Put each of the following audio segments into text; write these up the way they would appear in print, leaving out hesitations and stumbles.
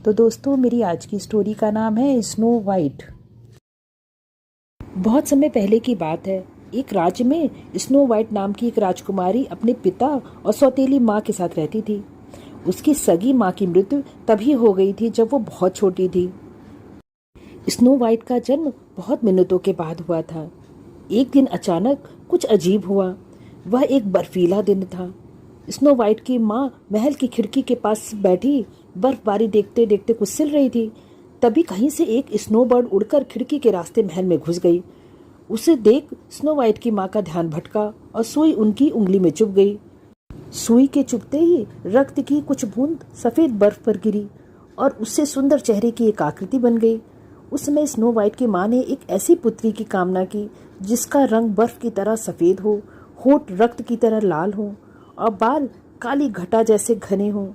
तो दोस्तों, मेरी आज की स्टोरी का नाम है स्नो वाइट। बहुत समय पहले की बात है। एक राज्य में स्नो वाइट नाम की एक राजकुमारी अपने पिता और सौतेली माँ के साथ रहती थी। उसकी सगी माँ की मृत्यु तभी हो गई थी जब वो बहुत छोटी थी। स्नो वाइट का जन्म बहुत मिन्नतों के बाद हुआ था। एक दिन अचानक कुछ अजीब हुआ। वह एक बर्फीला दिन था। स्नो वाइट की माँ महल की खिड़की के पास बैठी बर्फबारी देखते देखते कुछ रही थी। तभी कहीं से एक स्नो बर्ड उड़कर खिड़की के रास्ते महल में घुस गई। उसे देख स्नो वाइट की माँ का ध्यान भटका और सुई उनकी उंगली में चुभ गई। सुई के चुभते ही रक्त की कुछ बूंद सफेद बर्फ पर गिरी और उससे सुंदर चेहरे की एक आकृति बन गई। उस समय स्नो वाइट की माँ ने एक ऐसी पुत्री की कामना की जिसका रंग बर्फ की तरह सफेद हो, होठ रक्त की तरह लाल हो और बाल काली घटा जैसे घने हों।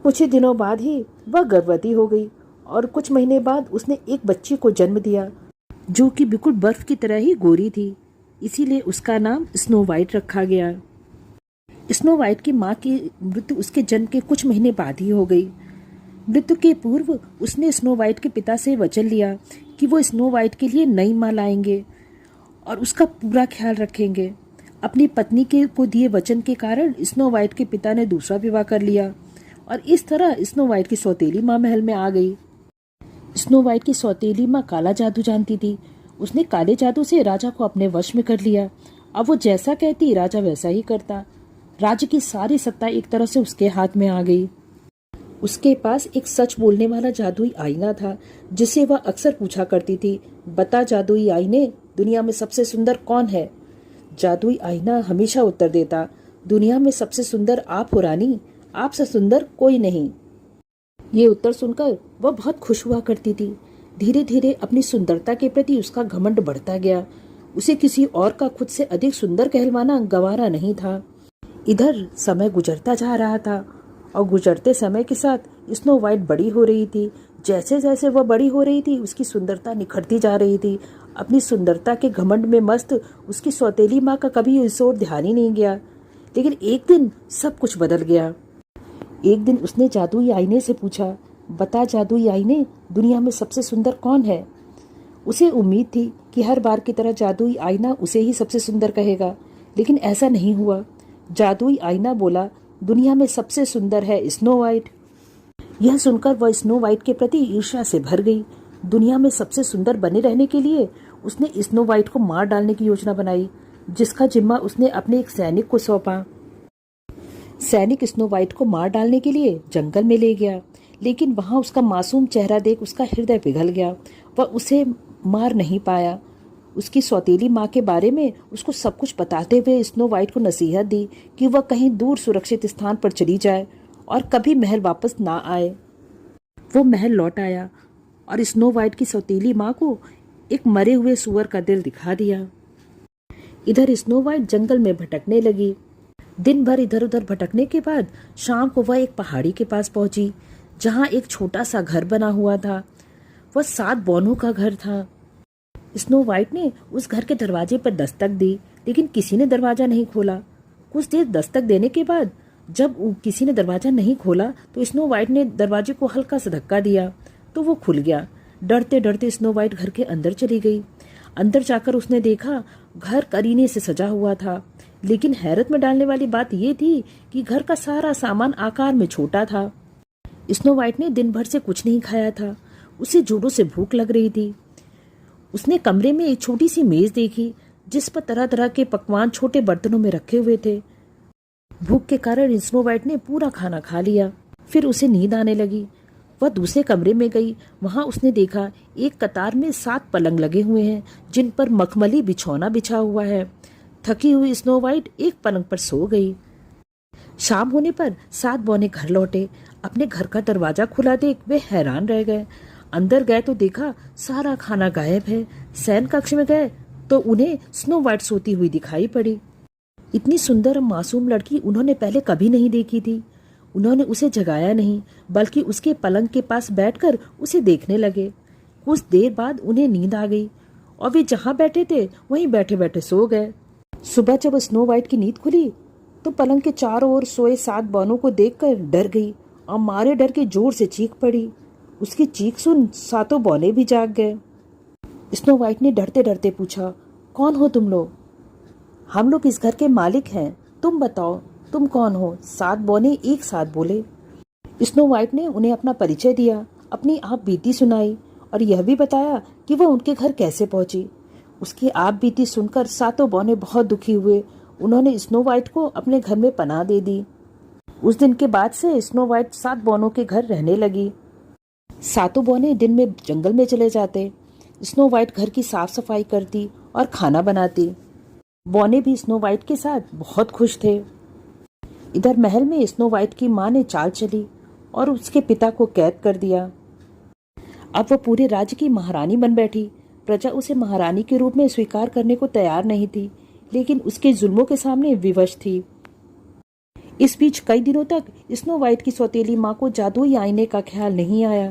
कुछ ही दिनों बाद ही वह गर्भवती हो गई और कुछ महीने बाद उसने एक बच्ची को जन्म दिया जो कि बिल्कुल बर्फ की तरह ही गोरी थी। इसीलिए उसका नाम स्नो वाइट रखा गया। स्नो वाइट की माँ की मृत्यु उसके जन्म के कुछ महीने बाद ही हो गई। मृत्यु के पूर्व उसने स्नो वाइट के पिता से वचन लिया कि वो स्नो वाइट के लिए नई माँ लाएंगे और उसका पूरा ख्याल रखेंगे। अपनी पत्नी के को दिए वचन के कारण स्नो वाइट के पिता ने दूसरा विवाह कर लिया और इस तरह स्नो वाइट की सौतेली माँ महल में आ गई। स्नो वाइट की सौतेली माँ काला जादू जानती थी। उसने काले जादू से राजा को अपने वश में कर लिया। अब वो जैसा कहती राजा वैसा ही करता। राज्य की सारी सत्ता एक तरह से उसके हाथ में आ गई। उसके पास एक सच बोलने वाला जादुई आईना था जिसे वह अक्सर पूछा करती थी, बता जादुई आईने, दुनिया में सबसे सुंदर कौन है? जादुई आईना हमेशा उत्तर देता, दुनिया में सबसे सुंदर आप हो रानी, आपसे सुंदर कोई नहीं। ये उत्तर सुनकर वह बहुत खुश हुआ करती थी। धीरे धीरे अपनी सुंदरता के प्रति उसका घमंड बढ़ता गया। उसे किसी और का खुद से अधिक सुंदर कहलवाना गंवारा नहीं था। इधर समय गुजरता जा रहा था और गुजरते समय के साथ स्नो वाइट बड़ी हो रही थी। जैसे जैसे वह बड़ी हो रही थी उसकी सुंदरता निखरती जा रही थी। अपनी सुंदरता के घमंड में मस्त उसकी सौतेली माँ का कभी इस ओर ध्यान ही नहीं गया। लेकिन एक दिन सब कुछ बदल गया। एक दिन उसने जादुई आईने से पूछा, बता जादुई आईने, दुनिया में सबसे सुंदर कौन है? उसे उम्मीद थी कि हर बार की तरह जादुई आईना उसे ही सबसे सुंदर कहेगा, लेकिन ऐसा नहीं हुआ। जादुई आईना बोला, दुनिया में सबसे सुंदर है स्नो वाइट। यह सुनकर वह स्नो वाइट के प्रति ईर्ष्या से भर गई। दुनिया में सबसे सुंदर बने रहने के लिए उसने स्नो वाइट को मार डालने की योजना बनाई, जिसका जिम्मा उसने अपने एक सैनिक को सौंपा। सैनिक स्नो वाइट को मार डालने के लिए जंगल में ले गया, लेकिन वहां उसका मासूम चेहरा देख उसका हृदय पिघल गया। वह उसे मार नहीं पाया। उसकी सौतेली माँ के बारे में उसको सब कुछ बताते हुए स्नो वाइट को नसीहत दी कि वह कहीं दूर सुरक्षित स्थान पर चली जाए और कभी महल वापस ना आए। वो महल लौट आया और स्नो वाइट की सौतेली माँ को एक मरे हुए सूअर का दिल दिखा दिया। इधर स्नो वाइट जंगल में भटकने लगी। दिन भर इधर उधर भटकने के बाद शाम को वह एक पहाड़ी के पास पहुंची जहां एक छोटा सा घर बना हुआ था। वह 7 बौनों का घर था। स्नो वाइट ने उस घर के दरवाजे पर दस्तक दी, लेकिन किसी ने दरवाजा नहीं खोला। कुछ देर दस्तक देने के बाद जब किसी ने दरवाजा नहीं खोला तो स्नो वाइट ने दरवाजे को हल्का सा धक्का दिया तो वो खुल गया। डरते डरते स्नो वाइट घर के अंदर चली गई। अंदर जाकर उसने देखा घर करीने से सजा हुआ था, लेकिन हैरत में डालने वाली बात यह थी कि घर का सारा सामान आकार में छोटा था। स्नो वाइट ने दिन भर से कुछ नहीं खाया था। उसे जोरों से भूख लग रही थी। उसने कमरे में एक छोटी सी मेज देखी जिस पर तरह तरह के पकवान छोटे बर्तनों में रखे हुए थे। भूख के कारण स्नो वाइट ने पूरा खाना खा लिया। फिर उसे नींद आने लगी। वह दूसरे कमरे में गई। वहां उसने देखा एक कतार में 7 पलंग लगे हुए हैं जिन पर मखमली बिछौना बिछा हुआ है। थकी हुई स्नो वाइट एक पलंग पर सो गई। शाम होने पर 7 बौने घर लौटे। अपने घर का दरवाजा खुला देख वे हैरान रह गए। अंदर गए तो देखा सारा खाना गायब है। शयन कक्ष में गए तो उन्हें स्नो वाइट सोती हुई दिखाई पड़ी। इतनी सुंदर और मासूम लड़की उन्होंने पहले कभी नहीं देखी थी। उन्होंने उसे जगाया नहीं, बल्कि उसके पलंग के पास बैठकर उसे देखने लगे। कुछ देर बाद उन्हें नींद आ गई और वे जहां बैठे थे वहीं बैठे बैठे सो गए। सुबह जब स्नो वाइट की नींद खुली तो पलंग के चारों ओर सोए 7 बौनों को देखकर डर गई और मारे डर के जोर से चीख पड़ी। उसकी चीख सुन सातों बौने भी जाग गए। स्नो वाइट ने डरते डरते पूछा, कौन हो तुम लोग? हम लोग इस घर के मालिक हैं, तुम बताओ तुम कौन हो? सात बौने एक साथ बोले। स्नो वाइट ने उन्हें अपना परिचय दिया, अपनी आप बीती सुनाई और यह भी बताया कि वह उनके घर कैसे पहुंची। उसकी आप बीती सुनकर सातों बौने बहुत दुखी हुए। उन्होंने स्नो वाइट को अपने घर में पनाह दे दी। उस दिन के बाद से स्नो वाइट सात बौनों के घर रहने लगी। सातों बौने दिन में जंगल में चले जाते। स्नो वाइट घर की साफ सफाई करती और खाना बनाती। बौने भी स्नो वाइट के साथ बहुत खुश थे। इधर महल में स्नो वाइट की माँ ने चाल चली और उसके पिता को कैद कर दिया। अब वह पूरे राज्य की महारानी बन बैठी। प्रजा उसे महारानी के रूप में स्वीकार करने को तैयार नहीं थी, लेकिन उसके जुल्मों के सामने विवश थी। इस बीच कई दिनों तक स्नो वाइट की सौतेली माँ को जादुई आईने का ख्याल नहीं आया,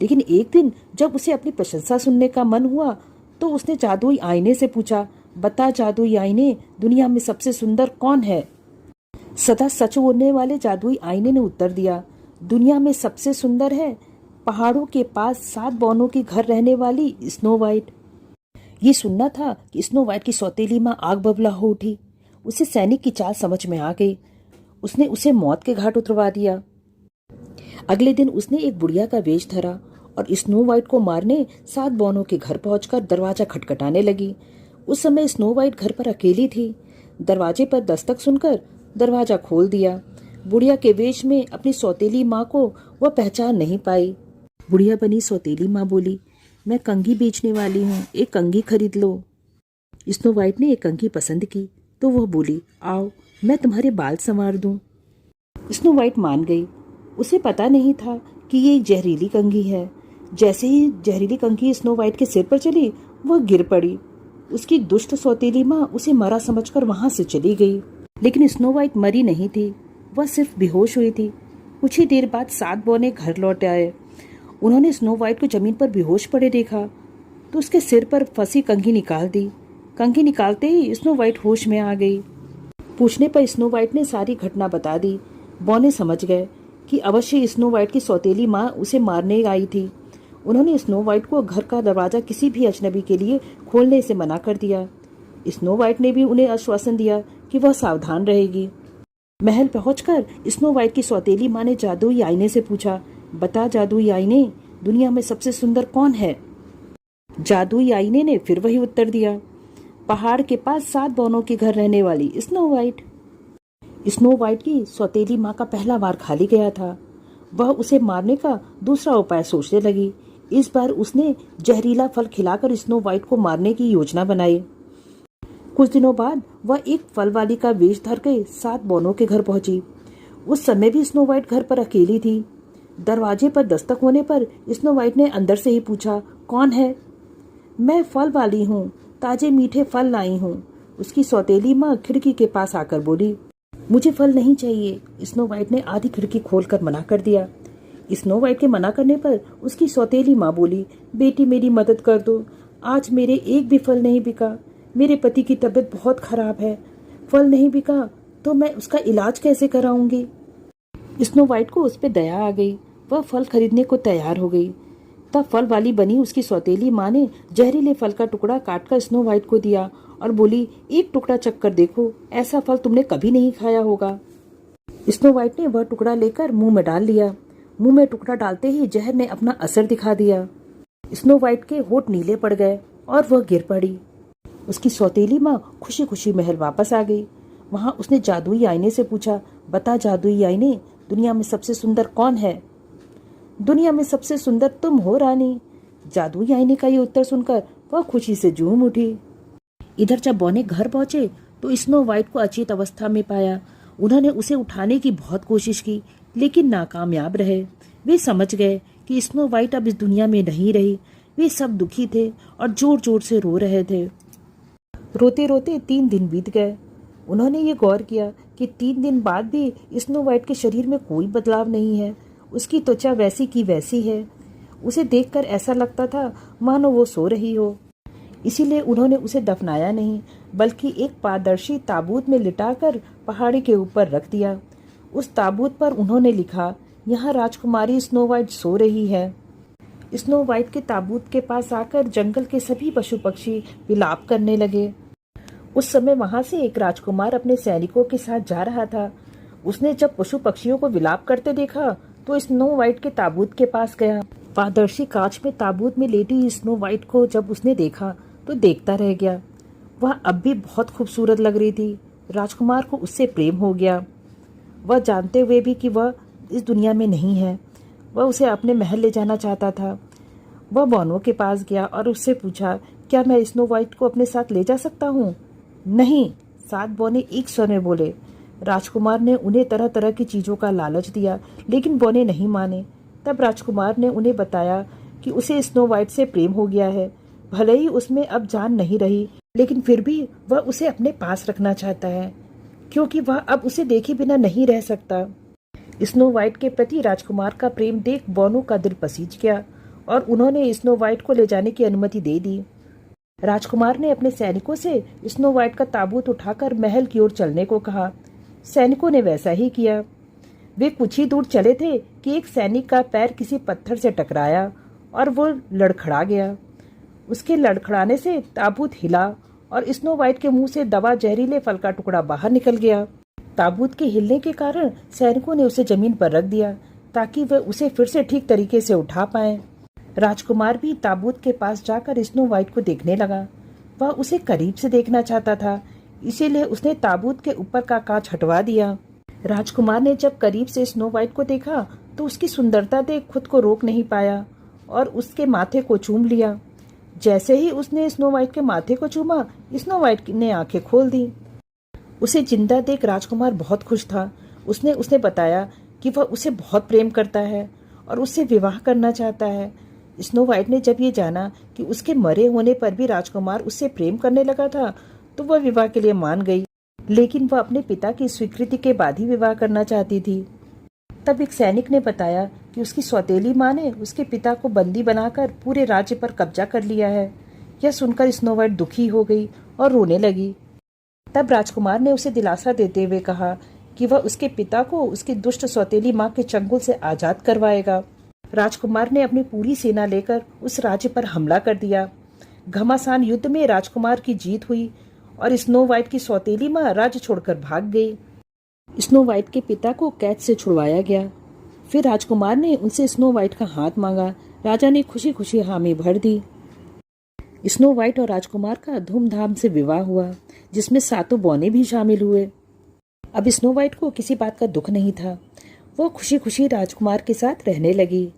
लेकिन एक दिन जब उसे अपनी प्रशंसा सुनने का मन हुआ तो उसने जादुई आईने से पूछा, बता जादुई आईने, दुनिया में सबसे सुंदर कौन है? सदा सच बोलने वाले जादुई आईने ने उत्तर दिया, दुनिया में सबसे सुंदर है पहाड़ों के पास सात बौनों के घर रहने वाली स्नो वाइट। ये सुनना था कि स्नो वाइट की सौतेली माँ आग बबूला हो उठी। उसे सैनिक की चाल समझ में आ गई। उसने उसे मौत के घाट उतरवा दिया। अगले दिन उसने एक बुढ़िया का वेश धरा और स्नो वाइट को मारने सात बौनों के घर पहुंचकर दरवाजा खटखटाने लगी। उस समय स्नो वाइट घर पर अकेली थी। दरवाजे पर दस्तक सुनकर दरवाजा खोल दिया। बुढ़िया के वेश में अपनी सौतेली माँ को वह पहचान नहीं पाई। बुढ़िया बनी सौतेली माँ बोली, मैं कंघी बेचने वाली हूँ, एक कंघी खरीद लो। स्नो वाइट ने एक कंघी पसंद की तो वह बोली, आओ मैं तुम्हारे बाल संवार दूं। स्नो वाइट मान गई। उसे पता नहीं था कि ये एक जहरीली कंघी है। जैसे ही जहरीली कंघी स्नो वाइट के सिर पर चली, वह गिर पड़ी। उसकी दुष्ट सौतेली माँ उसे मरा समझकर वहां से चली गई, लेकिन स्नो वाइट मरी नहीं थी, वह सिर्फ बेहोश हुई थी। कुछ ही देर बाद सात बौने घर लौट आए। उन्होंने स्नो वाइट को जमीन पर बेहोश पड़े देखा तो उसके सिर पर फंसी कंघी निकाल दी। कंघी निकालते ही स्नो वाइट होश में आ गई। पूछने पर स्नो वाइट ने सारी घटना बता दी। बौने समझ गए कि अवश्य स्नो वाइट की सौतेली माँ उसे मारने आई थी। उन्होंने स्नो वाइट को घर का दरवाजा किसी भी अजनबी के लिए खोलने से मना कर दिया। स्नो वाइट ने भी उन्हें आश्वासन दिया कि वह सावधान रहेगी। महल पहुंचकर स्नो वाइट की सौतेली माँ ने जादुई आईने से पूछा, बता जादुई आईने, दुनिया में सबसे सुंदर कौन है? जादुई आईने ने फिर वही उत्तर दिया, पहाड़ के पास सात बौनों के घर रहने वाली स्नो वाइट। स्नो वाइट की सौतेली माँ का पहला वार खाली गया था। वह उसे मारने का दूसरा उपाय सोचने लगी। इस बार उसने जहरीला फल खिलाकर स्नो वाइट को मारने की योजना बनाई। कुछ दिनों बाद वह एक फल वाली का वेश धर के सात बौनों के घर पहुंची। उस समय भी स्नो वाइट घर पर अकेली थी। दरवाजे पर दस्तक होने पर स्नो वाइट ने अंदर से ही पूछा, कौन है? मैं फल वाली हूँ, ताजे मीठे फल लाई हूँ। उसकी सौतेली माँ खिड़की के पास आकर बोली, मुझे फल नहीं चाहिए। स्नो वाइट ने आधी खिड़की खोलकर मना कर दिया। स्नो वाइट के मना करने पर उसकी सौतेली माँ बोली, बेटी मेरी मदद कर दो, आज मेरे एक भी फल नहीं बिका। मेरे पति की तबीयत बहुत खराब है, फल नहीं बिका तो मैं उसका इलाज कैसे कराऊंगी? स्नो वाइट को उस पर दया आ गई। वह फल खरीदने को तैयार हो गई। तब फल वाली बनी उसकी सौतेली माँ ने जहरीले फल का टुकड़ा काटकर स्नो वाइट को दिया और बोली, एक टुकड़ा चखकर देखो, ऐसा फल तुमने कभी नहीं खाया होगा। स्नो वाइट ने वह टुकड़ा लेकर मुंह में डाल लिया। मुंह में टुकड़ा डालते ही जहर ने अपना असर दिखा दिया। स्नो वाइट के होठ नीले पड़ गए और वह गिर पड़ी। उसकी सौतेली माँ खुशी खुशी महल वापस आ गई। वहां उसने जादुई आईने से पूछा, बता जादुई आईने, दुनिया में सबसे सुंदर कौन है? दुनिया में सबसे सुंदर तुम हो रानी। जादुई आईने का ये उत्तर सुनकर वह खुशी से झूम उठी। इधर जब बौने घर पहुंचे तो स्नो वाइट को अचेत अवस्था में पाया। उन्होंने उसे उठाने की बहुत कोशिश की, लेकिन नाकामयाब रहे। वे समझ गए कि स्नो वाइट अब इस दुनिया में नहीं रही। वे सब दुखी थे और जोर जोर से रो रहे थे। रोते रोते 3 दिन बीत गए। उन्होंने ये गौर किया कि 3 दिन बाद भी स्नो वाइट के शरीर में कोई बदलाव नहीं है। उसकी त्वचा वैसी की वैसी है। उसे देखकर ऐसा लगता था मानो वो सो रही हो। इसीलिए उन्होंने उसे दफनाया नहीं, बल्कि एक पारदर्शी ताबूत में लिटाकर पहाड़ी के ऊपर रख दिया। उस ताबूत पर उन्होंने लिखा, यहाँ राजकुमारी स्नो वाइट सो रही है। स्नो वाइट के ताबूत के पास आकर जंगल के सभी पशु पक्षी विलाप करने लगे। उस समय वहां से एक राजकुमार अपने सैनिकों के साथ जा रहा था। उसने जब पशु पक्षियों को विलाप करते देखा तो स्नो वाइट के ताबूत के पास गया। पारदर्शी कांच में ताबूत में लेटी स्नो वाइट को जब उसने देखा तो देखता रह गया। वह अब भी बहुत खूबसूरत लग रही थी। राजकुमार को उससे प्रेम हो गया। वह जानते हुए भी कि वह इस दुनिया में नहीं है, वह उसे अपने महल ले जाना चाहता था। वह बोनो के पास गया और उससे पूछा, क्या मैं स्नो वाइट को अपने साथ ले जा सकता हूँ? नहीं, 7 बौने एक स्वर में बोले। राजकुमार ने उन्हें तरह तरह की चीजों का लालच दिया, लेकिन बौने नहीं माने। तब राजकुमार ने उन्हें बताया कि उसे स्नो वाइट से प्रेम हो गया है। भले ही उसमें अब जान नहीं रही, लेकिन फिर भी वह उसे अपने पास रखना चाहता है, क्योंकि वह अब उसे देखे बिना नहीं रह सकता। स्नो वाइट के प्रति राजकुमार का प्रेम देख बोनो का दिल पसीज गया और उन्होंने स्नो वाइट को ले जाने की अनुमति दे दी। राजकुमार ने अपने सैनिकों से स्नो वाइट का ताबूत उठाकर महल की ओर चलने को कहा। सैनिकों ने वैसा ही किया। वे कुछ ही दूर चले थे कि एक सैनिक का पैर किसी पत्थर से टकराया और वो लड़खड़ा गया। उसके लड़खड़ाने से ताबूत हिला और स्नो वाइट के मुंह से दबा जहरीले फल का टुकड़ा बाहर निकल गया। ताबूत के हिलने के कारण सैनिकों ने उसे जमीन पर रख दिया ताकि वे उसे फिर से ठीक तरीके से उठा पाएं। राजकुमार भी ताबूत के पास जाकर स्नो वाइट को देखने लगा। वह उसे करीब से देखना चाहता था, इसीलिए उसने ताबूत के ऊपर का कांच हटवा दिया। राजकुमार ने जब करीब से स्नो वाइट को देखा तो उसकी सुंदरता देख खुद को रोक नहीं पाया और उसके माथे को चूम लिया। जैसे ही उसने स्नो वाइट के माथे को चूमा, स्नो वाइट ने आंखें खोल दी। उसे जिंदा देख राजकुमार बहुत खुश था। उसने बताया कि वह उसे बहुत प्रेम करता है और उससे विवाह करना चाहता है। स्नो वाइट ने जब ये जाना कि उसके मरे होने पर भी राजकुमार उससे प्रेम करने लगा था तो वह विवाह के लिए मान गई, लेकिन वह अपने पिता की स्वीकृति के बाद ही विवाह करना चाहती थी। तब एक सैनिक ने बताया कि उसकी सौतेली माँ ने उसके पिता को बंदी बनाकर पूरे राज्य पर कब्जा कर लिया है। यह सुनकर स्नो वाइट दुखी हो गई और रोने लगी। तब राजकुमार ने उसे दिलासा देते हुए कहा कि वह उसके पिता को उसकी दुष्ट सौतेली माँ के चंगुल से आजाद करवाएगा। राजकुमार ने अपनी पूरी सेना लेकर उस राज्य पर हमला कर दिया। घमासान युद्ध में राजकुमार की जीत हुई और स्नो वाइट की सौतेली माँ राज्य छोड़कर भाग गई। स्नो वाइट के पिता को कैद से छुड़वाया गया। फिर राजकुमार ने उनसे स्नो वाइट का हाथ मांगा। राजा ने खुशी खुशी हामी भर दी। स्नो वाइट और राजकुमार का धूमधाम से विवाह हुआ, जिसमें 7 बौने भी शामिल हुए। अब स्नो वाइट को किसी बात का दुख नहीं था। वो खुशी खुशी राजकुमार के साथ रहने लगी।